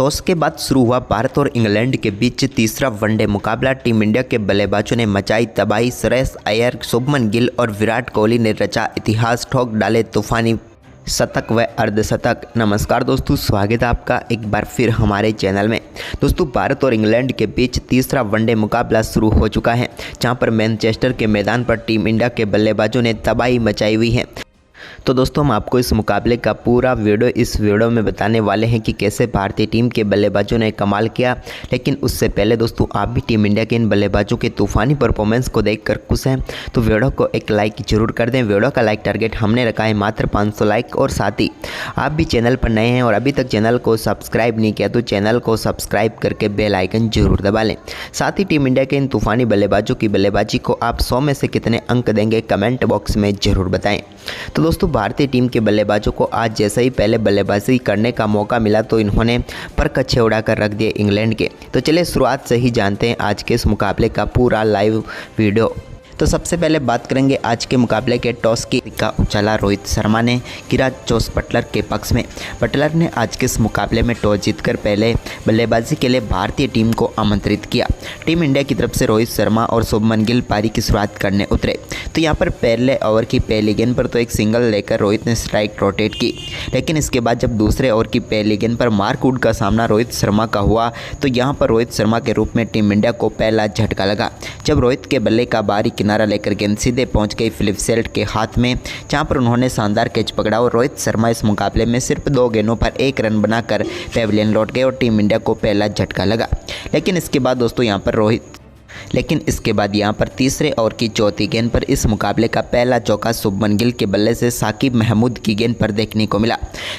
Toss के बाद शुरू हुआ भारत और इंग्लैंड के बीच तीसरा वनडे मुकाबला। टीम इंडिया के बल्लेबाजों ने मचाई तबाही। श्रेयस अय्यर, शुभमन गिल और विराट कोहली ने रचा इतिहास, ठोक डाले तूफानी शतक व अर्धशतक। नमस्कार दोस्तों, स्वागत है आपका एक बार फिर हमारे चैनल में। दोस्तों, भारत और इंग्लैंड के बीच तीसरा वनडे मुकाबला शुरू हो चुका है, जहां पर मैनचेस्टर के मैदान पर टीम इंडिया के बल्लेबाजों ने तबाही मचाई हुई है। तो दोस्तों, हम आपको इस मुकाबले का पूरा वीडियो इस वीडियो में बताने वाले हैं कि कैसे भारतीय टीम के बल्लेबाजों ने कमाल किया। लेकिन उससे पहले दोस्तों, आप भी टीम इंडिया के इन बल्लेबाजों के तूफानी परफॉर्मेंस को देखकर खुश हैं तो वीडियो को एक लाइक जरूर कर दें। वीडियो का लाइक टारगेट हमने रखा है मात्र 500 लाइक। और साथ ही आप भी चैनल पर नए हैं और अभी तक चैनल को सब्सक्राइब नहीं किया तो चैनल को सब्सक्राइब करके बेल आइकन जरूर दबा लें। साथ ही टीम इंडिया के इन तूफानी बल्लेबाजों की बल्लेबाजी को आप 100 में से कितने अंक देंगे, कमेंट बॉक्स में जरूर बताएं। तो दोस्तों, भारतीय टीम के बल्लेबाजों को आज जैसे ही पहले बल्लेबाजी करने का मौका मिला तो इन्होंने पर कच्छे उड़ाकर रख दिए इंग्लैंड के। तो चलिए शुरुआत से ही जानते हैं आज के इस मुकाबले का पूरा लाइव वीडियो। तो सबसे पहले बात करेंगे आज के मुकाबले के टॉस की का उछाला रोहित शर्मा ने गिरा जोस बटलर के पक्ष में। बटलर ने आज के इस मुकाबले में टॉस जीतकर पहले बल्लेबाजी के लिए भारतीय टीम को आमंत्रित किया। टीम इंडिया की तरफ से रोहित शर्मा और शुभमन गिल पारी की शुरुआत करने उतरे। तो यहाँ पर पहले ओवर की पहली गेंद पर तो एक सिंगल लेकर रोहित ने स्ट्राइक रोटेट की, लेकिन इसके बाद जब दूसरे ओवर की पहली गेंद पर मार्क वुड का सामना रोहित शर्मा का हुआ तो यहाँ पर रोहित शर्मा के रूप में टीम इंडिया को पहला झटका लगा, जब रोहित के बल्ले का बाहरी किनारा लेकर गेंद सीधे पहुंच गई फिलिप सेल्ट के हाथ में, जहां पर उन्होंने शानदार कैच पकड़ा और रोहित शर्मा इस मुकाबले में सिर्फ 2 गेंदों पर 1 रन बनाकर पेविलियन लौट गए और टीम इंडिया को पहला झटका लगा। लेकिन इसके बाद दोस्तों यहाँ पर तीसरे ओवर की चौथी गेंद पर इस मुकाबले का पहला चौका शुभमन गिल के बल्ले से साकिब महमूद की गेंद पर देखने को मिला।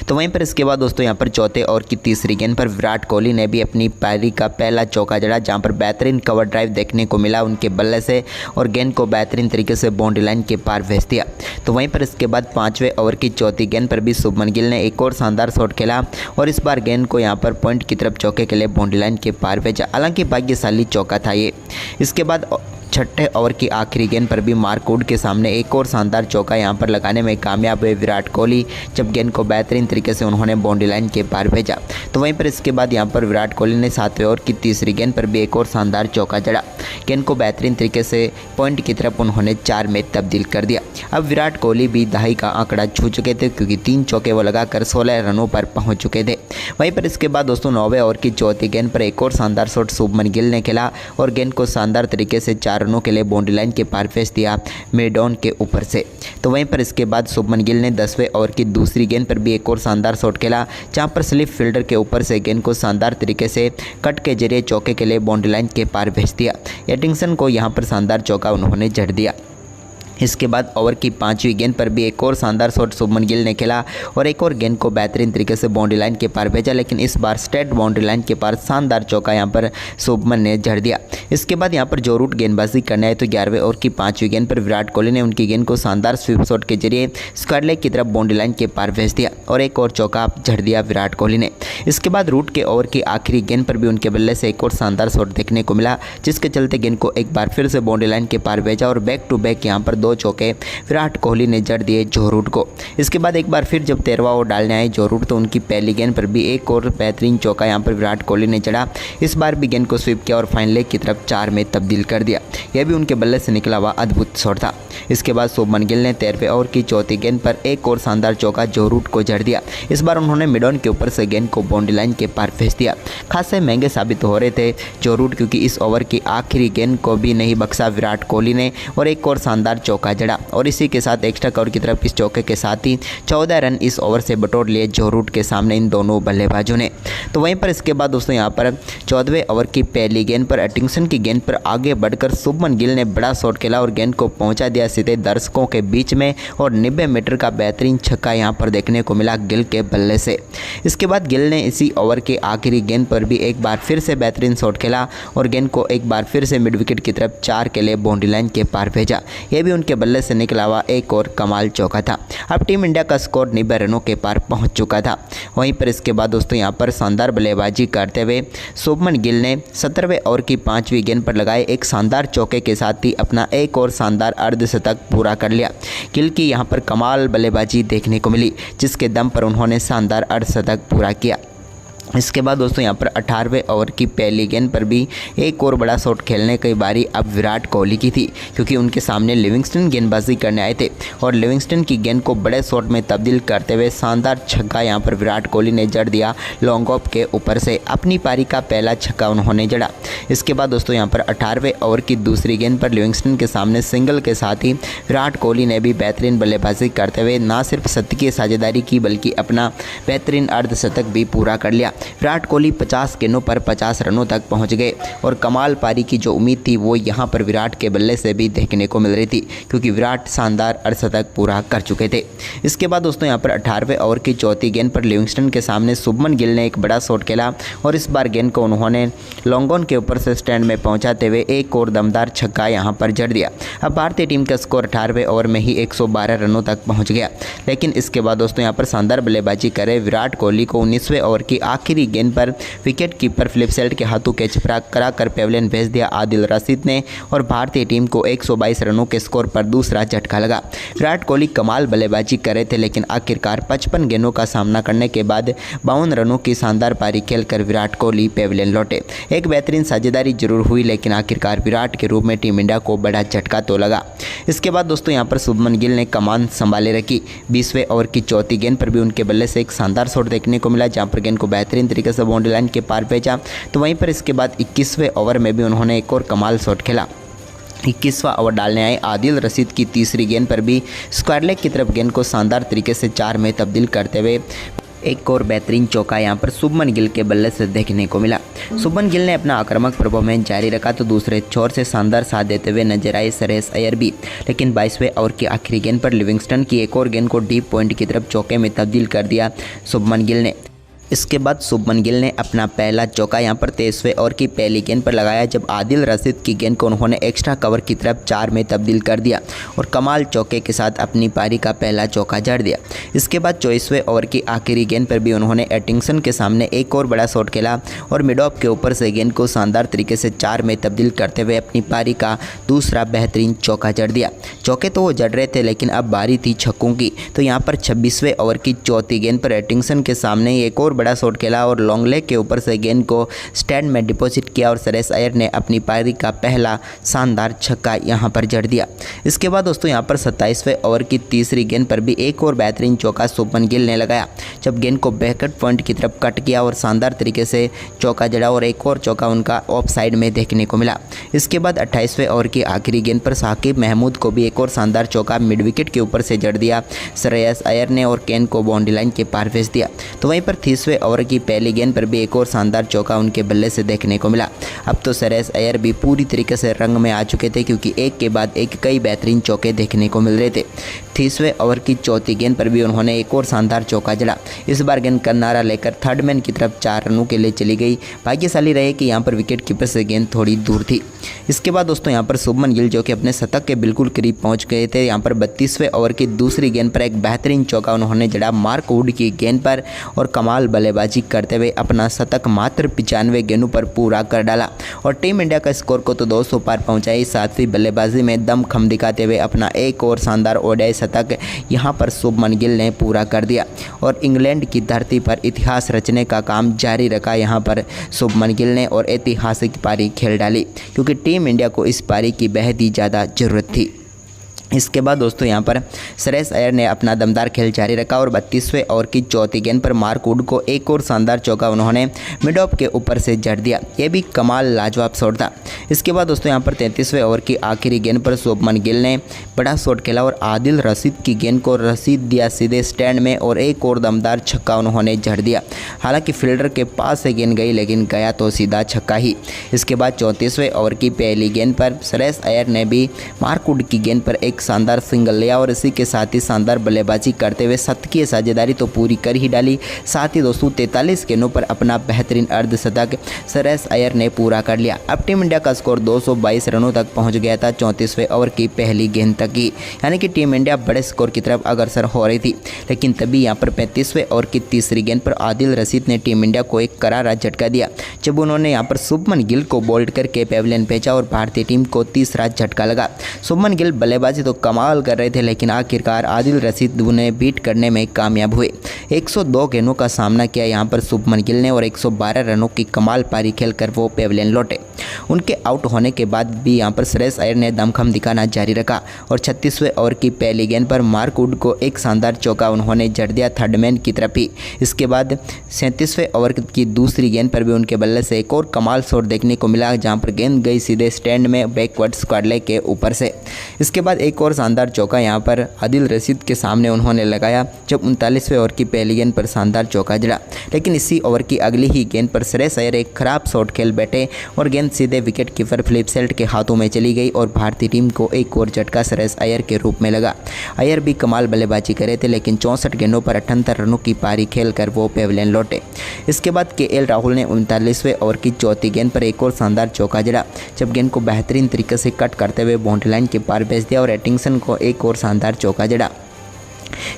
तो वहीं पर इसके बाद दोस्तों यहाँ पर चौथे ओवर की तीसरी गेंद पर विराट कोहली ने भी अपनी पारी का पहला चौका जड़ा, जहाँ पर बेहतरीन कवर ड्राइव देखने को मिला उनके बल्ले से और गेंद को बेहतरीन तरीके से बाउंड्री लाइन के पार भेज दिया। तो वहीं पर इसके बाद 5वें ओवर की चौथी गेंद पर भी शुभमन गिल ने एक और शानदार शॉट खेला और इस बार गेंद को यहाँ पर पॉइंट की तरफ चौके के लिए बाउंड्री लाइन के पार भेजा। हालांकि भाग्यशाली चौका था ये। इसके बाद 6ठे ओवर की आखिरी गेंद पर भी मार्क वुड के सामने एक और शानदार चौका यहां पर लगाने में कामयाब हुए विराट कोहली, जब गेंद को बेहतरीन तरीके से उन्होंने बाउंड्री लाइन के पार भेजा। तो वहीं पर इसके बाद यहां पर विराट कोहली ने 7वें ओवर की तीसरी गेंद पर भी एक और शानदार चौका जड़ा, गेंद को बेहतरीन तरीके से पॉइंट की तरफ उन्होंने 4 में तब्दील कर दिया। अब विराट कोहली भी दहाई का आंकड़ा छू चुके थे, क्योंकि 3 चौके वो लगाकर 16 रनों पर पहुँच चुके थे। वहीं पर इसके बाद दोस्तों 9वें ओवर की चौथी गेंद पर एक और शानदार शॉट शुभमन गिल ने खेला और गेंद को शानदार तरीके से 4 रनों के लिए बाउंड्री लाइन के पार भेज दिया मेडॉन के ऊपर से। तो वहीं पर इसके बाद शुभमन गिल ने 10वें ओवर की दूसरी गेंद पर भी एक और शानदार शॉट खेला, जहां पर स्लिप फील्डर के ऊपर से गेंद को शानदार तरीके से कट के जरिए चौके के लिए बाउंड्री लाइन के पार भेज दिया। एडिंगसन को यहां पर शानदार चौका उन्होंने जड़ दिया। इसके बाद ओवर की 5वीं गेंद पर भी एक और शानदार शॉट शुभमन गिल ने खेला और एक और गेंद को बेहतरीन तरीके से बाउंड्री लाइन के पार भेजा, लेकिन इस बार स्ट्रेट बाउंड्री लाइन के पार शानदार चौका यहां पर शुभमन ने जड़ दिया। इसके बाद यहां पर जो रूट गेंदबाजी करने आए तो 11वें ओवर की 5वीं गेंद पर विराट कोहली ने उनकी गेंद को शानदार स्वीप शॉट के जरिए स्क्वायर लेग की तरफ बाउंड्री लाइन के पार भेज दिया और एक और चौका जड़ दिया विराट कोहली ने। इसके बाद रूट के ओवर की आखिरी गेंद पर भी उनके बल्ले से एक और शानदार शॉट देखने को मिला, जिसके चलते गेंद को एक बार फिर से बाउंड्री लाइन के पार भेजा और बैक टू बैक यहाँ पर 2 चौके विराट कोहली ने जड़ दिए जो रूट को। इसके बाद एक बार फिर जब 13वां ओवर डालने आए जो रूट तो उनकी पहली गेंद पर भी एक और बेहतरीन चौका यहाँ पर विराट कोहली ने जड़ा। इस बार भी गेंद को स्वीप किया और फाइनल लेग की तरफ 4 में तब्दील कर दिया। यह भी उनके बल्ले से निकला हुआ अद्भुत शॉट था। इसके बाद शुभमन गिल ने 13वें ओवर की चौथी गेंद पर एक और शानदार चौका जो रूट को जड़ दिया। इस बार उन्होंने मिडॉन के ऊपर से गेंद को बाउंड्री लाइन के पार भेज दिया। खासे महंगे साबित हो रहे थे जो रूट, क्योंकि इस ओवर की आखिरी गेंद को भी नहीं बख्शा विराट कोहली ने और एक और शानदार चौका जड़ा और इसी के साथ एक्स्ट्रा कवर की तरफ इस चौके के साथ ही 14 रन इस ओवर से बटोर लिए जो रूट के सामने इन दोनों बल्लेबाजों ने। तो वहीं पर इसके बाद दोस्तों यहाँ पर 14वें ओवर की पहली गेंद पर एडिंगसन की गेंद पर आगे बढ़कर शुभमन गिल ने बड़ा शॉट खेला और गेंद को पहुंचा दिया सीधे दर्शकों के बीच में और 90 मीटर का बेहतरीन छक्का यहाँ पर देखने को मिला गिल के बल्ले से। इसके बाद गिल ने इसी ओवर के आखिरी गेंद पर भी एक बार फिर से बेहतरीन शॉट खेला और गेंद को एक बार फिर से मिड विकेट की तरफ 4 के लिए बाउंड्री लाइन के पार भेजा। यह भी उनके बल्ले से निकला हुआ एक और कमाल चौका था। अब टीम इंडिया का स्कोर 90 रनों के पार पहुंच चुका था। वहीं पर इसके बाद दोस्तों यहां पर शानदार बल्लेबाजी करते हुए शुभमन गिल ने 17वें ओवर की 5वीं गेंद पर लगाए एक शानदार चौके के साथ ही अपना एक और शानदार अर्धशतक पूरा कर लिया। गिल की यहां पर कमाल बल्लेबाजी देखने को मिली, जिसके दम पर उन्होंने शानदार अर्धशतक पूरा किया। इसके बाद दोस्तों यहाँ पर 18वें ओवर की पहली गेंद पर भी एक और बड़ा शॉट खेलने की बारी अब विराट कोहली की थी, क्योंकि उनके सामने लिविंगस्टन गेंदबाजी करने आए थे और लिविंगस्टन की गेंद को बड़े शॉट में तब्दील करते हुए शानदार छक्का यहाँ पर विराट कोहली ने जड़ दिया लॉन्ग ऑफ के ऊपर से। अपनी पारी का पहला छक्का उन्होंने जड़ा। इसके बाद दोस्तों यहाँ पर 18वें ओवर की दूसरी गेंद पर लिविंगस्टन के सामने सिंगल के साथ ही विराट कोहली ने भी बेहतरीन बल्लेबाजी करते हुए न सिर्फ शतकीय साझेदारी की बल्कि अपना बेहतरीन अर्धशतक भी पूरा कर लिया। विराट कोहली 50 गेंदों पर 50 रनों तक पहुंच गए और कमाल पारी की जो उम्मीद थी वो यहां पर विराट के बल्ले से भी देखने को मिल रही थी, क्योंकि विराट शानदार अर्धशतक पूरा कर चुके थे। इसके बाद दोस्तों यहां पर 18वें ओवर की चौथी गेंद पर लिविंगस्टन के सामने शुभमन गिल ने एक बड़ा शॉट खेला और इस बार गेंद को उन्होंने लॉन्ग ऑन के ऊपर से स्टैंड में पहुंचाते हुए एक और दमदार छक्का यहां पर जड़ दिया। अब भारतीय टीम का स्कोर 18वें ओवर में ही 112 रनों तक पहुँच गया। लेकिन इसके बाद दोस्तों यहाँ पर शानदार बल्लेबाजी करे विराट कोहली को 19वें ओवर की आखिरी गेंद पर विकेट कीपर फिलिप के हाथों कैच कराकर पेविलियन भेज दिया आदिल रशीद ने और भारतीय टीम को 122 रनों के स्कोर पर दूसरा झटका लगा। विराट कोहली कमाल बल्लेबाजी कर रहे थे, लेकिन आखिरकार 55 गेंदों का सामना करने के बाद 52 रनों की शानदार पारी खेलकर विराट कोहली पेविलियन लौटे। एक बेहतरीन साझेदारी जरूर हुई, लेकिन आखिरकार विराट के रूप में टीम इंडिया को बड़ा झटका तो लगा। इसके बाद दोस्तों यहाँ पर शुभमन गिल ने कमान संभाले रखी। 20वें ओवर की चौथी गेंद पर भी उनके बल्ले से एक शानदार शॉट देखने को मिला, जहाँ पर गेंद को बेहतरीन तरीके से बाउंड्री लाइन के पार भेजा। तो वहीं पर इसके बाद 21वें ओवर में भी उन्होंने एक और कमाल शॉट खेला। 21वां ओवर डालने आए आदिल रशीद की तीसरी गेंद पर भी स्क्वायर लेग की तरफ गेंद को शानदार तरीके से 4 में तब्दील करते हुए एक और बेहतरीन चौका यहां पर शुभमन गिल के बल्ले से देखने को मिला। शुभमन गिल ने अपना आक्रामक परफॉर्मेंस जारी रखा तो दूसरे छोर से शानदार साथ देते हुए नजर आए श्रेयस अय्यर भी। लेकिन 22वें ओवर की आखिरी गेंद पर लिविंगस्टन की एक और गेंद को डीप पॉइंट की तरफ चौके में तब्दील कर दिया शुभमन गिल ने। इसके बाद शुभमन गिल ने अपना पहला चौका यहां पर 23वें ओवर की पहली गेंद पर लगाया, जब आदिल रशीद की गेंद को उन्होंने एक्स्ट्रा कवर की तरफ 4 में तब्दील कर दिया और कमाल चौके के साथ अपनी पारी का पहला चौका जड़ दिया। इसके बाद 24वें ओवर की आखिरी गेंद पर भी उन्होंने एटिंगसन के सामने एक और बड़ा शॉट खेला और मिड ऑफ के ऊपर से गेंद को शानदार तरीके से 4 में तब्दील करते हुए अपनी पारी का दूसरा बेहतरीन चौका जड़ दिया। चौके तो वो जड़ रहे थे, लेकिन अब बारी थी छक्कों की। तो यहाँ पर 26वें ओवर की चौथी गेंद पर एटिंगसन के सामने एक और बड़ा शॉट खेला और लॉन्ग लेग के ऊपर से गेंद को स्टैंड में डिपॉजिट किया और श्रेयस अय्यर ने अपनी पारी का पहला शानदार छक्का यहां पर जड़ दिया। इसके बाद दोस्तों यहां पर 27वें ओवर की तीसरी गेंद पर भी एक और बेहतरीन चौका शुभमन गिल ने लगाया, जब गेंद को बैकवर्ड पॉइंट की तरफ कट किया और शानदार तरीके से चौका जड़ा और एक और चौका उनका ऑफ साइड में देखने को मिला। इसके बाद 28वें ओवर की आखिरी गेंद पर साकिब महमूद को भी एक और शानदार चौका मिड विकेट के ऊपर से जड़ दिया श्रेयस अय्यर ने और गेंद को बाउंड्री लाइन के पार भेज दिया। तो वहीं पर 30वें ओवर की पहली गेंद पर भी एक और शानदार चौका उनके बल्ले से देखने को मिला। अब तो श्रेयस अय्यर भी पूरी तरीके से रंग में आ चुके थे, क्योंकि एक के बाद एक कई बेहतरीन चौके देखने को मिल रहे थे। 30वें ओवर की चौथी गेंद पर भी उन्होंने एक और शानदार चौका जड़ा। इस बार गेंद किनारा लेकर थर्ड मैन की तरफ 4 रनों के लिए चली गई। भाग्यशाली रहे कि यहाँ पर विकेट कीपर से गेंद थोड़ी दूर थी। इसके बाद दोस्तों यहाँ पर शुभमन गिल जो कि अपने शतक के बिल्कुल करीब पहुँच गए थे, यहाँ पर 32वें ओवर की दूसरी गेंद पर एक बेहतरीन चौका उन्होंने जड़ा मार्क वुड की गेंद पर और कमाल बल्लेबाजी करते हुए अपना शतक मात्र 95 गेंदों पर पूरा कर डाला और टीम इंडिया का स्कोर को तो 200 पार पहुंचाई। साथ ही बल्लेबाजी में दम खम दिखाते हुए अपना एक और शानदार ओडीआई शतक यहां पर शुभमन गिल ने पूरा कर दिया और इंग्लैंड की धरती पर इतिहास रचने का काम जारी रखा यहां पर शुभमन गिल ने और ऐतिहासिक पारी खेल डाली, क्योंकि टीम इंडिया को इस पारी की बेहद ही ज़्यादा ज़रूरत थी। इसके बाद दोस्तों यहाँ पर श्रेयस अय्यर ने अपना दमदार खेल जारी रखा और 32वें ओवर की चौथी गेंद पर मार्क वुड को एक और शानदार चौका उन्होंने मिड ऑफ के ऊपर से जड़ दिया। यह भी कमाल लाजवाब शॉट था। इसके बाद दोस्तों यहाँ पर 33वें ओवर की आखिरी गेंद पर शुभमन गिल ने बड़ा शॉट खेला और आदिल रशीद की गेंद को रसीद दिया सीधे स्टैंड में और एक और दमदार छक्का उन्होंने जड़ दिया। हालांकि फील्डर के पास से गेंद गई, लेकिन गया तो सीधा छक्का ही। इसके बाद 34वें ओवर की पहली गेंद पर श्रेयस अय्यर ने भी मार्क वुड की गेंद पर एक शानदार सिंगल लिया और इसी के साथ ही शानदार बल्लेबाजी करते हुए शतकीय साझेदारी तो पूरी कर ही डाली। साथ ही दोस्तों 43 गेंदों पर अपना बेहतरीन अर्धशतक श्रेयस अय्यर ने पूरा कर लिया। अब टीम इंडिया का स्कोर 222 रनों तक पहुंच गया था 34वें ओवर की पहली गेंद तक ही, यानी कि टीम इंडिया बड़े स्कोर की तरफ अग्रसर हो रही थी। लेकिन तभी यहाँ पर 35वें ओवर की तीसरी गेंद पर आदिल रशीद ने टीम इंडिया को एक करारा झटका दिया, जब उन्होंने यहाँ पर शुभमन गिल को बोल्ड करके पेविलियन भेजा और भारतीय टीम को तीसरा झटका लगा। शुभमन गिल बल्लेबाजी तो कमाल कर रहे थे, लेकिन आखिरकार आदिल रशीद उन्हें बीट करने में कामयाब हुए। 102 गेंदों का सामना किया यहाँ पर शुभमन गिल ने और 112 रनों की कमाल पारी खेलकर वो पेविलियन लौटे। उनके आउट होने के बाद भी यहाँ पर श्रेयस अय्यर ने दमखम दिखाना जारी रखा और 36वें ओवर की पहली गेंद पर मार्क वुड को एक शानदार चौका उन्होंने जड़ दिया थर्ड मैन की तरफ ही। इसके बाद 37वें ओवर की दूसरी गेंद पर भी उनके बल्ले से एक और कमाल शॉट देखने को मिला, जहां पर गेंद गई सीधे स्टैंड में बैकवर्ड स्क्वायर लेग के ऊपर से। इसके बाद एक और शानदार चौका यहां पर आदिल रशीद के सामने उन्होंने लगाया, जब 39वें ओवर की पहली गेंद पर शानदार चौका जड़ा। लेकिन इसी ओवर की अगली ही गेंद पर श्रेयस अय्यर एक खराब शॉट खेल बैठे और गेंद सीधे विकेट कीपर फिलिप सेल्ट के हाथों में चली गई और भारतीय टीम को एक और झटका श्रेयस अय्यर के रूप में लगा। अय्यर भी कमाल बल्लेबाजी करे थे, लेकिन 64 गेंदों पर 78 रनों की पारी खेलकर वो पेविलियन लौटे। इसके बाद केएल राहुल ने 39वें ओवर की चौथी गेंद पर एक और शानदार चौका जड़ा, जब गेंद को बेहतरीन तरीके से कट करते हुए बाउंड्री लाइन के पार भेज दिया और एटिंगसन को एक और शानदार चौका जड़ा।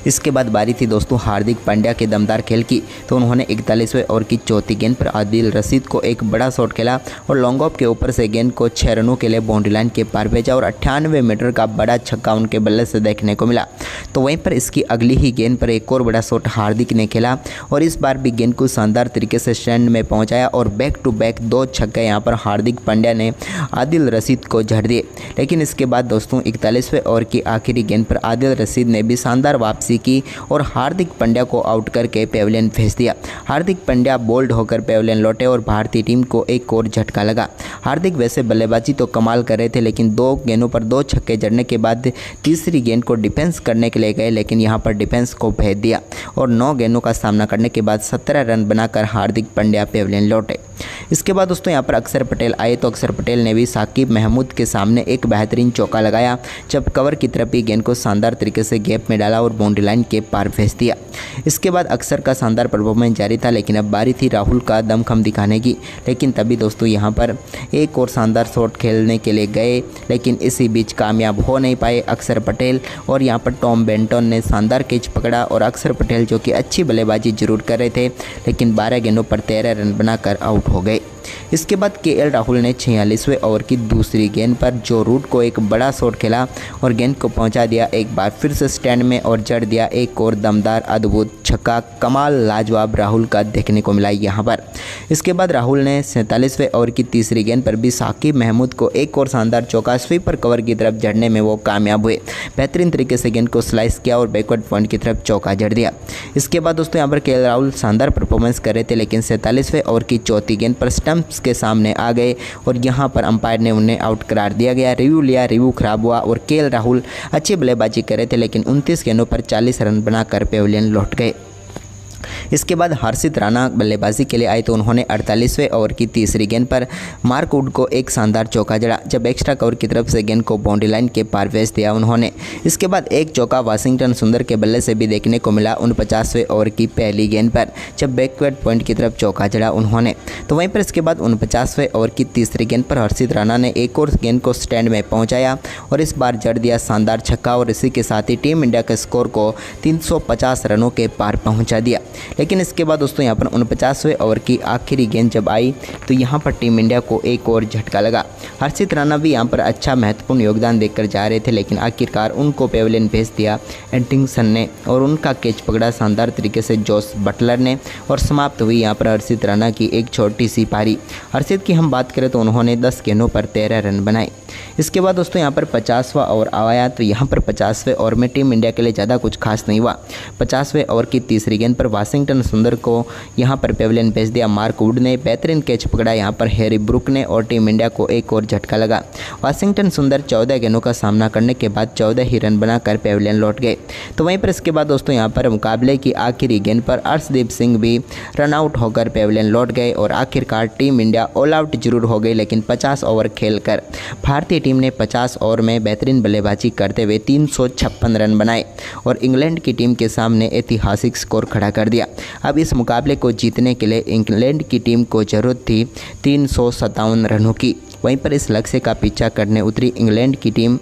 इसके बाद बारी थी दोस्तों हार्दिक पांड्या के दमदार खेल की, तो उन्होंने 41वें ओवर की चौथी गेंद पर आदिल रशीद को एक बड़ा शॉट खेला और लॉन्ग ऑफ के ऊपर से गेंद को 6 रनों के लिए बाउंड्री लाइन के पार भेजा और 98 मीटर का बड़ा छक्का उनके बल्ले से देखने को मिला। तो वहीं पर इसकी अगली ही गेंद पर एक और बड़ा शॉट हार्दिक ने खेला और इस बार भी गेंद को शानदार तरीके से स्टैंड में पहुँचाया और बैक टू बैक 2 छक्के यहाँ पर हार्दिक पांड्या ने आदिल रशीद को झड़ दिए। लेकिन इसके बाद दोस्तों 41वें ओवर की आखिरी गेंद पर आदिल रशीद ने भी शानदार वापसी की और हार्दिक पांड्या को आउट करके पेविलियन भेज दिया। हार्दिक पांड्या बोल्ड होकर पेविलियन लौटे और भारतीय टीम को एक और झटका लगा। हार्दिक वैसे बल्लेबाजी तो कमाल कर रहे थे, लेकिन 2 गेंदों पर 2 छक्के जड़ने के बाद तीसरी गेंद को डिफेंस करने के लिए गए, लेकिन यहां पर डिफेंस को भेज दिया और 9 गेंदों का सामना करने के बाद 17 रन बनाकर हार्दिक पांड्या पेविलियन लौटे। इसके बाद दोस्तों यहाँ पर अक्षर पटेल आए, तो अक्षर पटेल ने भी साकिब महमूद के सामने एक बेहतरीन चौका लगाया, जब कवर की तरफ ही गेंद को शानदार तरीके से गैप में डाला और बाउंड्री लाइन के पार भेज दिया। इसके बाद अक्षर का शानदार परफॉर्मेंस जारी था, लेकिन अब बारी थी राहुल का दमखम दिखाने की। लेकिन तभी दोस्तों यहाँ पर एक और शानदार शॉट खेलने के लिए गए, लेकिन इसी बीच कामयाब हो नहीं पाए अक्षर पटेल और यहाँ पर टॉम बेंटन ने शानदार कैच पकड़ा और अक्षर पटेल जो कि अच्छी बल्लेबाजी जरूर कर रहे थे, लेकिन 12 गेंदों पर 13 रन बनाकर आउट हो गए। इसके बाद केएल राहुल ने 46वें ओवर की दूसरी गेंद पर जो रूट को एक बड़ा शॉट खेला और गेंद को पहुंचा दिया एक बार फिर से स्टैंड में और जड़ दिया एक और दमदार अद्भुत छक्का। कमाल लाजवाब राहुल का देखने को मिला यहाँ पर। इसके बाद राहुल ने 47वें ओवर की तीसरी गेंद पर भी साकिब महमूद को एक और शानदार चौका स्वीपर कवर की तरफ जड़ने में वो कामयाब हुए। बेहतरीन तरीके से गेंद को स्लाइस किया और बैकवर्ड पॉइंट की तरफ चौका जड़ दिया। इसके बाद दोस्तों यहाँ पर केएल राहुल शानदार परफॉर्मेंस कर रहे थे, लेकिन 47वें ओवर की चौथी गेंद पर स्टंप्स के सामने आ गए और यहां पर अंपायर ने उन्हें आउट करार दिया गया। रिव्यू लिया, रिव्यू खराब हुआ और केएल राहुल अच्छी बल्लेबाजी कर रहे थे, लेकिन 29 गेंदों पर 40 रन बनाकर पेविलियन लौट गए। इसके बाद हर्षित राणा बल्लेबाजी के लिए आए, तो उन्होंने 48वें ओवर की तीसरी गेंद पर मार्क वुड को एक शानदार चौका जड़ा, जब एक्स्ट्रा कवर की तरफ से गेंद को बाउंड्री लाइन के पार भेज दिया उन्होंने। इसके बाद एक चौका वाशिंगटन सुंदर के बल्ले से भी देखने को मिला 49वें ओवर की पहली गेंद पर, जब बैकवर्ड पॉइंट की तरफ चौका जड़ा उन्होंने। तो वहीं पर इसके बाद 49वें ओवर की तीसरी गेंद पर हर्षित राणा ने एक और गेंद को स्टैंड में पहुंचाया और इस बार जड़ दिया शानदार छक्का और इसी के साथ ही टीम इंडिया के स्कोर को 350 रनों के पार पहुंचा दिया। लेकिन इसके बाद दोस्तों यहाँ पर 49वें ओवर की आखिरी गेंद जब आई, तो यहाँ पर टीम इंडिया को एक और झटका लगा। हर्षित राणा भी यहाँ पर अच्छा महत्वपूर्ण योगदान देकर जा रहे थे, लेकिन आखिरकार उनको पेविलियन भेज दिया एटिंगसन ने और उनका कैच पकड़ा शानदार तरीके से जोस बटलर ने और समाप्त हुई यहाँ पर हर्षित राणा की एक छोटी सी पारी। हर्षित की हम बात करें तो उन्होंने 10 गेंदों पर 13 रन बनाए। इसके बाद दोस्तों यहाँ पर 50वां ओवर आया, तो यहाँ पर 50वें ओवर में टीम इंडिया के लिए ज़्यादा कुछ खास नहीं हुआ। 50वें ओवर की तीसरी गेंद पर वाशिंगटन सुंदर को यहाँ पर पेविलियन भेज दिया मार्क वुड ने, बेहतरीन कैच पकड़ा यहाँ पर हैरी ब्रुक ने और टीम इंडिया को एक और झटका लगा। वाशिंगटन सुंदर 14 गेंदों का सामना करने के बाद 14 ही रन बनाकर पेविलियन लौट गए। तो वहीं पर इसके बाद दोस्तों यहाँ पर मुकाबले की आखिरी गेंद पर अर्शदीप सिंह भी रन आउट होकर पेविलियन लौट गए और आखिरकार टीम इंडिया ऑल आउट जरूर हो गई, लेकिन 50 ओवर खेलकर भारतीय टीम ने 50 ओवर में बेहतरीन बल्लेबाजी करते हुए 356 रन बनाए और इंग्लैंड की टीम के सामने ऐतिहासिक स्कोर खड़ा कर दिया। अब इस मुकाबले को जीतने के लिए इंग्लैंड की टीम को जरूरत थी 357 रनों की। वहीं पर इस लक्ष्य का पीछा करने उतरी इंग्लैंड की टीम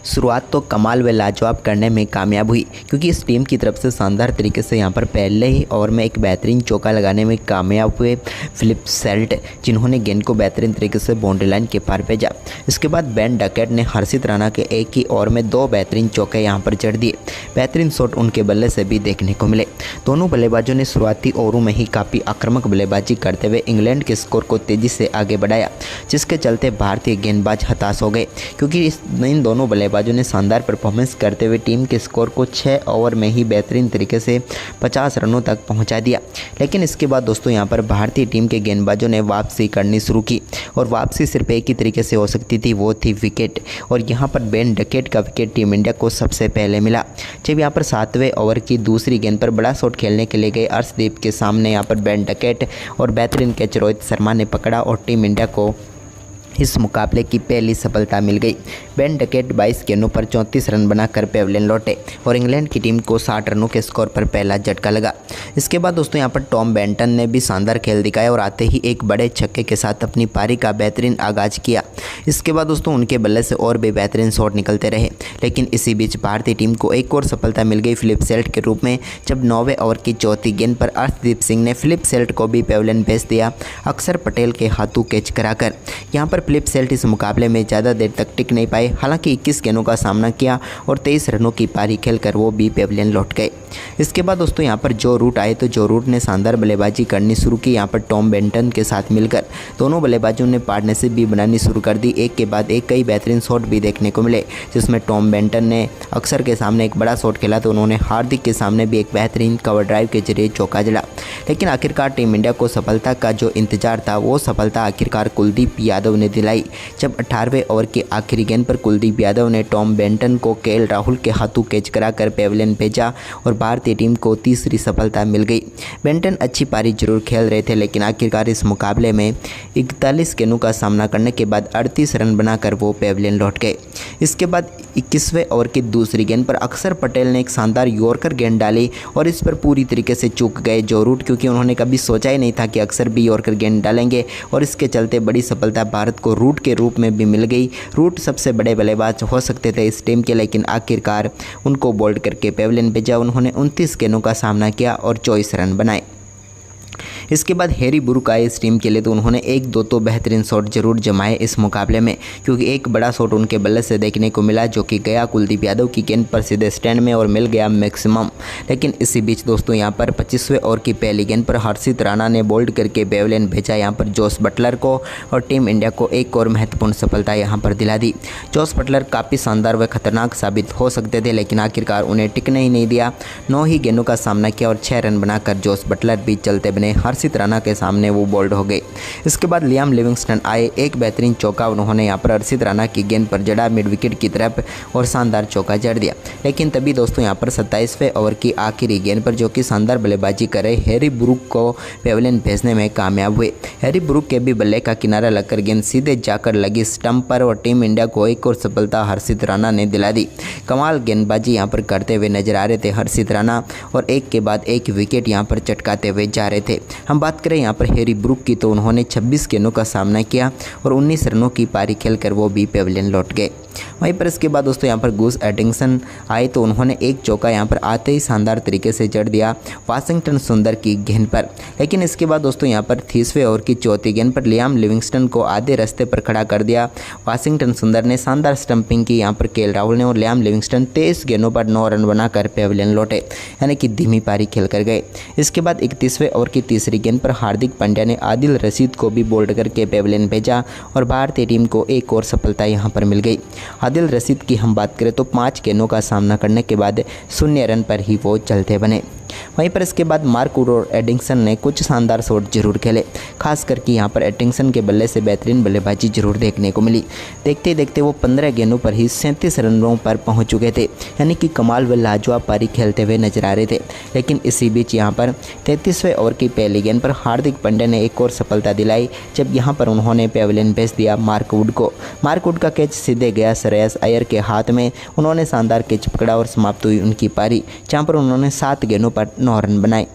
शुरुआत तो कमाल व लाजवाब करने में कामयाब हुई, क्योंकि इस टीम की तरफ से शानदार तरीके से यहाँ पर पहले ही ओवर में एक बेहतरीन चौका लगाने में कामयाब हुए फिलिप सेल्ट, जिन्होंने गेंद को बेहतरीन तरीके से बाउंड्री लाइन के पार भेजा। इसके बाद बेन डकेट ने हर्षित राणा के एक ही ओवर में 2 बेहतरीन चौके यहाँ पर जड़ दिए। बेहतरीन शॉट उनके बल्ले से भी देखने को मिले। दोनों बल्लेबाजों ने शुरुआती ओवरों में ही काफ़ी आक्रामक बल्लेबाजी करते हुए इंग्लैंड के स्कोर को तेज़ी से आगे बढ़ाया, जिसके चलते भारतीय गेंदबाज हताश हो गए, क्योंकि इन दोनों बल्लेबाजों ने शानदार परफॉर्मेंस करते हुए टीम के स्कोर को 6 ओवर में ही बेहतरीन तरीके से 50 रनों तक पहुंचा दिया। लेकिन इसके बाद दोस्तों यहाँ पर भारतीय टीम के गेंदबाजों ने वापसी करनी शुरू की, और वापसी सिर्फ एक ही तरीके से हो सकती थी, वो थी विकेट। और यहाँ पर बेन डकेट का विकेट टीम इंडिया को सबसे पहले मिला, जब यहाँ पर 7वें ओवर की दूसरी गेंद पर बड़ा शॉट खेलने के लिए गए अर्शदीप के सामने यहाँ पर बेन डकेट और बेहतरीन कैच रोहित शर्मा ने पकड़ा और टीम इंडिया को इस मुकाबले की पहली सफलता मिल गई। बेन डकेट 22 गेंदों पर 34 रन बनाकर पेविलियन लौटे और इंग्लैंड की टीम को 60 रनों के स्कोर पर पहला झटका लगा। इसके बाद दोस्तों यहाँ पर टॉम बेंटन ने भी शानदार खेल दिखाया और आते ही एक बड़े छक्के के साथ अपनी पारी का बेहतरीन आगाज किया। इसके बाद दोस्तों उनके बल्ले से और भी बेहतरीन शॉट निकलते रहे, लेकिन इसी बीच भारतीय टीम को एक और सफलता मिल गई फिलिप सेल्ट के रूप में, जब 9वें ओवर की चौथी गेंद पर अर्शदीप सिंह ने फिलिप सेल्ट को भी पेविलियन भेज दिया, अक्षर पटेल के हाथों कैच कराकर। यहाँ पर फिलिप सेल्ट इस मुकाबले में ज़्यादा देर तक टिक नहीं पाए, हालांकि 21 गेंदों का सामना किया और 23 रनों की पारी खेलकर वो भी पेविलियन लौट गए। इसके बाद दोस्तों यहाँ पर जो रूट आए तो जो रूट ने शानदार बल्लेबाजी करनी शुरू की। यहाँ पर टॉम बेंटन के साथ मिलकर दोनों बल्लेबाजों ने पार्टनरशिप भी बनानी शुरू कर दी। एक के बाद एक कई बेहतरीन शॉट भी देखने को मिले, जिसमें टॉम बेंटन ने अक्सर के सामने एक बड़ा शॉट खेला तो उन्होंने हार्दिक के सामने भी एक बेहतरीन कवर ड्राइव के जरिए चौका जड़ा। लेकिन आखिरकार टीम इंडिया को सफलता का जो इंतजार था वो सफलता आखिरकार कुलदीप यादव ने दिलाई, जब 18वें ओवर की आखिरी गेंद पर कुलदीप यादव ने टॉम बेंटन को केएल राहुल के हाथों कैच कराकर पेविलियन भेजा और भारतीय टीम को तीसरी सफलता मिल गई। बेंटन अच्छी पारी जरूर खेल रहे थे, लेकिन आखिरकार इस मुकाबले में 41 गेंदों का सामना करने के बाद 38 रन बनाकर वो पेविलियन लौट गए। इसके बाद 21वें ओवर की दूसरी गेंद पर अक्षर पटेल ने एक शानदार यॉर्कर गेंद डाली और इस पर पूरी तरीके से चूक गए जो रूट, क्योंकि उन्होंने कभी सोचा ही नहीं था कि अक्षर भी यॉर्कर गेंद डालेंगे, और इसके चलते बड़ी सफलता भारत को रूट के रूप में भी मिल गई। रूट सबसे बड़े बल्लेबाज हो सकते थे इस टीम के, लेकिन आखिरकार उनको बोल्ड करके पेविलियन भेजा। उन्होंने 29 गेंदों का सामना किया और 24 रन बनाए। इसके बाद हैरी ब्रूक आए इस टीम के लिए, तो उन्होंने 1-2 तो बेहतरीन शॉट जरूर जमाए इस मुकाबले में, क्योंकि एक बड़ा शॉट उनके बल्ले से देखने को मिला जो कि गया कुलदीप यादव की गेंद पर सीधे स्टैंड में और मिल गया मैक्सिमम। लेकिन इसी बीच दोस्तों यहाँ पर 25वें ओवर की पहली गेंद पर हर्षित राणा ने बोल्ड करके पेविलियन भेजा यहाँ पर जोस बटलर को, और टीम इंडिया को एक और महत्वपूर्ण सफलता यहाँ पर दिला दी। जोस बटलर काफ़ी शानदार व खतरनाक साबित हो सकते थे, लेकिन आखिरकार उन्हें टिकने ही नहीं दिया। 9 ही गेंदों का सामना किया और 6 रन बनाकर जोस बटलर भी चलते बने। हर्षित राणा के सामने वो बोल्ड हो गए। इसके बाद लियाम लिविंगस्टन आए, एक बेहतरीन चौका उन्होंने यहाँ पर हर्षित राणा की गेंद पर जड़ा मिड विकेट की तरफ और शानदार चौका जड़ दिया। लेकिन तभी दोस्तों यहाँ पर 27वें ओवर की आखिरी गेंद पर जो कि शानदार बल्लेबाजी कर रहे हैरी ब्रूक को पेविलियन भेजने में कामयाब हुए। हैरी ब्रूक के भी बल्ले का किनारा लगकर गेंद सीधे जाकर लगी स्टंप पर और टीम इंडिया को एक और सफलता हर्षित राणा ने दिला दी। कमाल गेंदबाजी यहाँ पर करते हुए नजर आ रहे थे हर्षित राणा, और एक के बाद एक विकेट यहाँ पर चटकाते हुए जा रहे थे। हम बात करें यहाँ पर हैरी ब्रूक की, तो उन्होंने 26 गेंदों का सामना किया और 19 रनों की पारी खेलकर वो भी पेविलियन लौट गए। वहीं पर इसके बाद दोस्तों यहाँ पर गुस एडिंगसन आए, तो उन्होंने एक चौका यहाँ पर आते ही शानदार तरीके से जड़ दिया वाशिंगटन सुंदर की गेंद पर। लेकिन इसके बाद दोस्तों यहाँ पर 30वें ओवर की चौथी गेंद पर लियाम लिविंगस्टन को आधे रास्ते पर खड़ा कर दिया वाशिंगटन सुंदर ने। शानदार स्टंपिंग की यहाँ पर केएल राहुल ने, और लियाम लिविंगस्टन 23 गेंदों पर 9 रन बनाकर पेविलियन लौटे, यानी कि धीमी पारी खेल कर गए। इसके बाद 31वें ओवर की तीसरी गेंद पर हार्दिक पांड्या ने आदिल रशीद को भी बोल्ड करके पेविलियन भेजा और भारतीय टीम को एक और सफलता यहाँ पर मिल गई। आदिल रशीद की हम बात करें तो 5 गेंदों का सामना करने के बाद 0 रन पर ही वो चलते बने। वहीं पर इसके बाद मार्क वुड और एडिंगसन ने कुछ शानदार शॉट जरूर खेले, खास करके यहाँ पर एडिंगसन के बल्ले से बेहतरीन बल्लेबाजी जरूर देखने को मिली। देखते ही देखते वो 15 गेंदों पर ही 37 रनों पर पहुंच चुके थे, यानी कि कमाल व लाजवाब पारी खेलते हुए नजर आ रहे थे। लेकिन इसी बीच यहाँ पर 33वें ओवर की पहली गेंद पर हार्दिक पांड्या ने एक और सफलता दिलाई, जब यहाँ पर उन्होंने पेविलियन भेज दिया मार्क वुड को। मार्क वुड का कैच सीधे गया श्रेयस अय्यर के हाथ में, उन्होंने शानदार कैच पकड़ा और समाप्त हुई उनकी पारी, जहाँ पर उन्होंने 7 गेंदों पर 9 रन बनाए।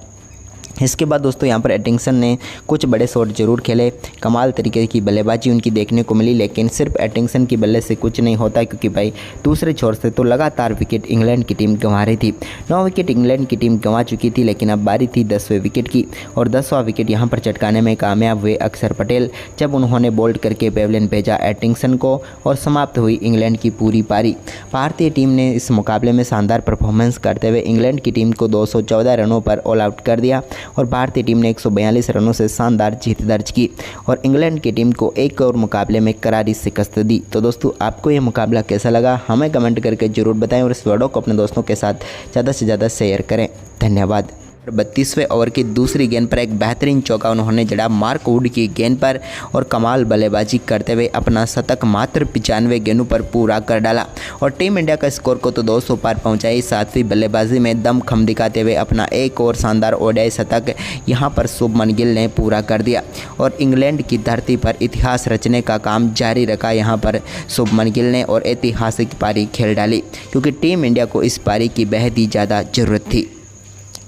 इसके बाद दोस्तों यहाँ पर एटिंगसन ने कुछ बड़े शॉट जरूर खेले, कमाल तरीके की बल्लेबाजी उनकी देखने को मिली, लेकिन सिर्फ एटिंगसन की बल्ले से कुछ नहीं होता, क्योंकि भाई दूसरे छोर से तो लगातार विकेट इंग्लैंड की टीम गंवा रही थी। 9 विकेट इंग्लैंड की टीम गंवा चुकी थी, लेकिन अब बारी थी 10वें विकेट की और 10वां विकेट यहाँ पर चटकाने में कामयाब हुए अक्षर पटेल, जब उन्होंने बोल्ड करके पेविलियन भेजा एटिंगसन को और समाप्त हुई इंग्लैंड की पूरी पारी। भारतीय टीम ने इस मुकाबले में शानदार परफॉर्मेंस करते हुए इंग्लैंड की टीम को 214 रनों पर ऑल आउट कर दिया और भारतीय टीम ने 142 रनों से शानदार जीत दर्ज की और इंग्लैंड की टीम को एक और मुकाबले में करारी शिकस्त दी। तो दोस्तों आपको ये मुकाबला कैसा लगा हमें कमेंट करके ज़रूर बताएं और इस वीडियो को अपने दोस्तों के साथ ज़्यादा से ज़्यादा शेयर करें। धन्यवाद। 32वें ओवर की दूसरी गेंद पर एक बेहतरीन चौका उन्होंने जड़ा मार्क वुड की गेंद पर और कमाल बल्लेबाजी करते हुए अपना शतक मात्र 95 गेंदों पर पूरा कर डाला और टीम इंडिया का स्कोर को तो 200 पार पहुंचाई। 7वीं बल्लेबाजी में दमखम दिखाते हुए अपना एक और शानदार ओडीआई शतक यहां पर शुभमन गिल ने पूरा कर दिया और इंग्लैंड की धरती पर इतिहास रचने का काम जारी रखा यहां पर शुभमन गिल ने और ऐतिहासिक पारी खेल डाली, क्योंकि टीम इंडिया को इस पारी की बेहद ही ज़्यादा ज़रूरत थी।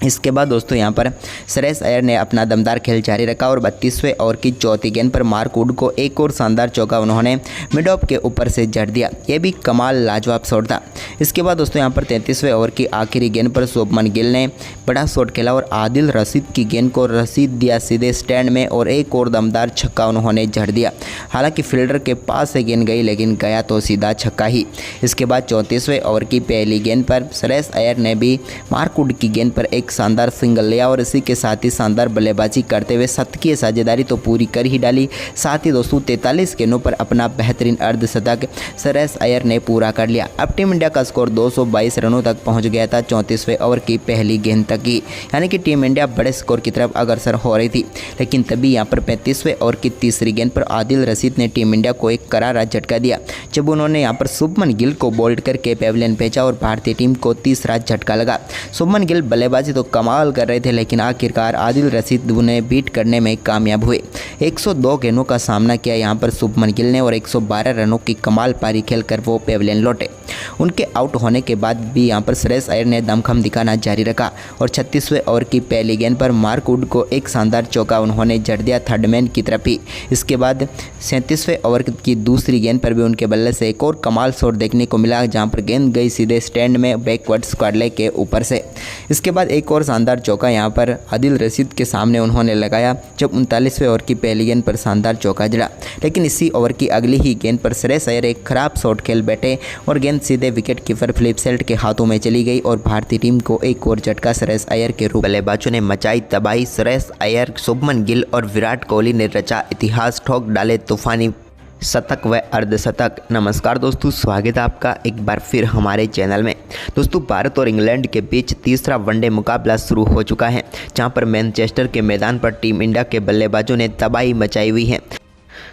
इसके बाद दोस्तों यहाँ पर श्रेयस अय्यर ने अपना दमदार खेल जारी रखा और 32वें ओवर की चौथी गेंद पर मार्क वुड को एक और शानदार चौका उन्होंने मिड ऑफ के ऊपर से जड़ दिया। यह भी कमाल लाजवाब शॉट था। इसके बाद दोस्तों यहाँ पर 33वें ओवर की आखिरी गेंद पर शुभमन गिल ने बड़ा शॉट खेला और आदिल रशीद की गेंद को रसीद दिया सीधे स्टैंड में और एक और दमदार छक्का उन्होंने जड़ दिया। हालांकि फील्डर के पास से गेंद गई, लेकिन गया तो सीधा छक्का ही। इसके बाद 34वें ओवर की पहली गेंद पर श्रेयस अय्यर ने भी मार्क वुड की गेंद पर एक शानदार सिंगल लिया और इसी के साथ ही शानदार बल्लेबाजी करते हुए शतकीय साझेदारी तो पूरी कर ही डाली। साथ ही दोस्तों 43 गेंदों पर अपना बेहतरीन अर्धशतक श्रेयस अय्यर ने पूरा कर लिया। अब टीम इंडिया का स्कोर 222 रनों तक पहुंच गया था 34वें ओवर की पहली गेंद तक ही, यानी कि टीम इंडिया बड़े स्कोर की तरफ अग्रसर हो रही थी। लेकिन तभी यहाँ पर 35वें ओवर की तीसरी गेंद पर आदिल रशीद ने टीम इंडिया को एक करारा झटका दिया, जब उन्होंने यहाँ पर शुभमन गिल को बोल्ड करके पेविलियन भेजा और भारतीय टीम को तीसरा झटका लगा। शुभमन गिल बल्लेबाजी तो कमाल कर रहे थे, लेकिन आखिरकार आदिल रशीद उन्हें बीट करने में कामयाब हुए। 102 गेंदों का सामना किया यहां पर शुभमन गिल ने और 112 रनों की कमाल पारी खेलकर वो पेविलियन लौटे। उनके आउट होने के बाद भी यहां पर श्रेयस अय्यर ने दमखम दिखाना जारी रखा और 36वें ओवर की पहली गेंद पर मार्क वुड को एक शानदार चौका उन्होंने जड़ दिया थर्ड मैन की तरफ ही। इसके बाद 37वें ओवर की दूसरी गेंद पर भी उनके बल्ले से एक और कमाल शॉट देखने को मिला, जहां पर गेंद गई सीधे स्टैंड में बैकवर्ड स्क्वायर लेग के ऊपर से। इसके बाद एक और शानदार चौका यहां पर आदिल रशीद के सामने उन्होंने लगाया, जब 39वें ओवर की पहली गेंद पर शानदार चौका जड़ा। लेकिन इसी ओवर की अगली ही गेंद पर श्रेयस अय्यर एक खराब शॉट खेल बैठे और गेंद सीधे विकेट कीपर फिलिप सेल्ट के हाथों में चली गई और भारतीय टीम को एक और झटका श्रेयस अय्यर के रूप बल्लेबाजों ने मचाई तबाही। श्रेयस अय्यर, शुभमन गिल और विराट कोहली ने रचा इतिहास, ठोक डाले तूफानी शतक व अर्धशतक। नमस्कार दोस्तों, स्वागत है आपका एक बार फिर हमारे चैनल में। दोस्तों भारत और इंग्लैंड के बीच तीसरा वनडे मुकाबला शुरू हो चुका है, जहां पर मैनचेस्टर के मैदान पर टीम इंडिया के बल्लेबाजों ने तबाही मचाई हुई है।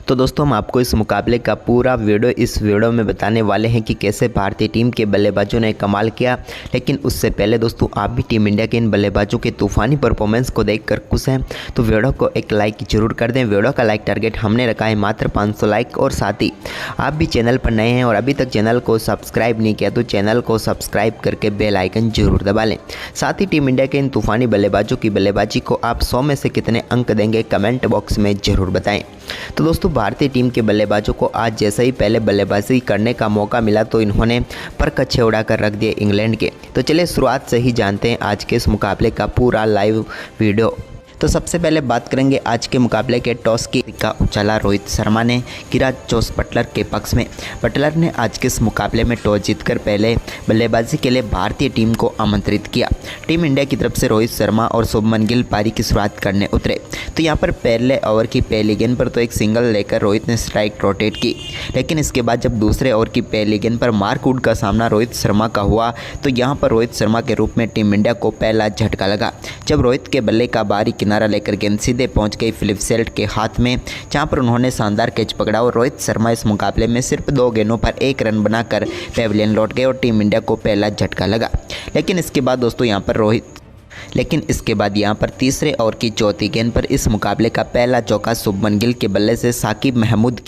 तो दोस्तों हम आपको इस मुकाबले का पूरा वीडियो इस वीडियो में बताने वाले हैं कि कैसे भारतीय टीम के बल्लेबाजों ने कमाल किया। लेकिन उससे पहले दोस्तों आप भी टीम इंडिया के इन बल्लेबाजों के तूफानी परफॉर्मेंस को देखकर खुश हैं तो वीडियो को एक लाइक जरूर कर दें। वीडियो का लाइक टारगेट हमने रखा है मात्र 500 लाइक। और साथ ही आप भी चैनल पर नए हैं और अभी तक चैनल को सब्सक्राइब नहीं किया तो चैनल को सब्सक्राइब करके बेल आइकन जरूर दबा लें। साथ ही टीम इंडिया के इन तूफानी बल्लेबाजों की बल्लेबाजी को आप 100 में से कितने अंक देंगे कमेंट बॉक्स में ज़रूर बताएं। तो दोस्तों भारतीय टीम के बल्लेबाजों को आज जैसे ही पहले बल्लेबाजी करने का मौका मिला तो इन्होंने पर कच्छे उड़ाकर रख दिए इंग्लैंड के। तो चलिए शुरुआत से ही जानते हैं आज के इस मुकाबले का पूरा लाइव वीडियो। तो सबसे पहले बात करेंगे आज के मुकाबले के टॉस का उछाला रोहित शर्मा ने गिरा जोस बटलर के पक्ष में। बटलर ने आज के इस मुकाबले में टॉस जीतकर पहले बल्लेबाजी के लिए भारतीय टीम को आमंत्रित किया। टीम इंडिया की तरफ से रोहित शर्मा और शुभमन गिल पारी की शुरुआत करने उतरे तो यहाँ पर पहले ओवर की पहली गेंद पर तो एक सिंगल लेकर रोहित ने स्ट्राइक रोटेट की। लेकिन इसके बाद जब दूसरे ओवर की पहली गेंद पर मार्क वुड का सामना रोहित शर्मा का हुआ तो यहाँ पर रोहित शर्मा के रूप में टीम इंडिया को पहला झटका लगा, जब रोहित के बल्ले का बारी किनारा लेकर गेंद सीधे पहुंच गई फिलिप सेल्ट के हाथ में, जहां पर उन्होंने शानदार कैच पकड़ा और रोहित शर्मा इस मुकाबले में सिर्फ 2 गेंदों पर 1 रन बनाकर पेविलियन लौट गए और टीम इंडिया को पहला झटका लगा। लेकिन इसके बाद दोस्तों यहाँ पर तीसरे ओवर की चौथी गेंद पर इस मुकाबले का पहला चौका शुभमन गिल के बल्ले से साकिब महमूद